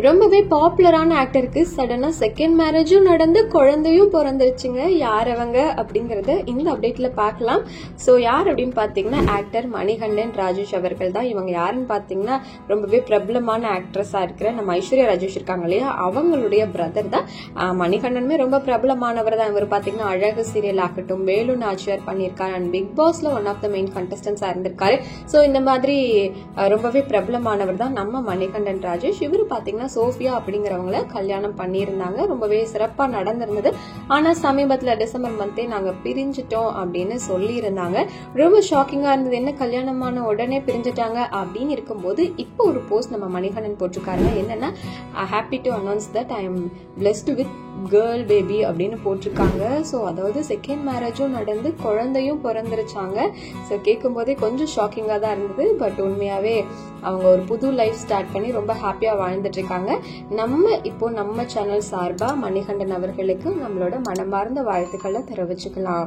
ரொம்பவே பாப்புலரான ஆக்டருக்கு சடனா செகண்ட் மேரேஜும் நடந்து குழந்தையும் பிறந்துருச்சுங்க. யார் அவங்க அப்படிங்கறத இந்த அப்டேட்ல பார்க்கலாம். ஸோ யார் அப்படின்னு பாத்தீங்கன்னா ஆக்டர் மணிகண்டன் ராஜேஷ் அவர்கள் தான். இவங்க யாருன்னு பாத்தீங்கன்னா ரொம்பவே பிரபலமான ஆக்ட்ரஸா இருக்கிற நம்ம ஐஸ்வர்யா ராஜேஷ் இருக்காங்க இல்லையா, அவங்களுடைய பிரதர் தான். மணிகண்டனுமே ரொம்ப பிரபலமானவர் தான். இவர் பாத்தீங்கன்னா அழகு சீரியல் ஆகட்டும், வேலு நாச்சியார் பண்ணியிருக்காரு, அண்ட் பிக் பாஸ்ல ஒன் ஆஃப் த மெயின் கண்டஸ்டன்ஸா இருந்திருக்காரு. ஸோ இந்த மாதிரி ரொம்பவே பிரபலமானவர் தான் நம்ம மணிகண்டன் ராஜேஷ். இவர் பாத்தீங்கன்னா சோஃபியா அப்படிங்கிறவங்கள கல்யாணம் பண்ணியிருந்தாங்க. ரொம்பவே சிறப்பா நடந்திருந்தது. ஆனா சமீபத்துல டிசம்பர் மந்தே நாங்க பிரிஞ்சிட்டோம் அப்படின்னு சொல்லி இருந்தாங்க. ரொம்ப ஷாக்கிங்கா இருந்தது. என்ன கல்யாணமான உடனே பிரிஞ்சிட்டாங்க அப்படின்னு இருக்கும்போது இப்போ ஒரு போஸ்ட் நம்ம மணிகண்டன் போட்டிருக்காருங்க. என்னன்னா happy to announce that I am blessed with girl baby அப்படின்னு போட்டிருக்காங்க. ஸோ அதாவது செகண்ட் மேரேஜும் நடந்து குழந்தையும் பிறந்துருச்சாங்க. ஸோ கேட்கும் போதே கொஞ்சம் ஷாக்கிங்கா தான் இருந்தது. பட் உண்மையாவே அவங்க ஒரு புது லைஃப் ஸ்டார்ட் பண்ணி ரொம்ப ஹாப்பியா வாழ்ந்துட்டு இருக்காங்க. நம்ம சேனல் சார்பா மணிகண்டன் அவர்களுக்கு நம்மளோட மனமார்ந்த வாழ்த்துக்களை தெரிவிச்சுக்கலாம்.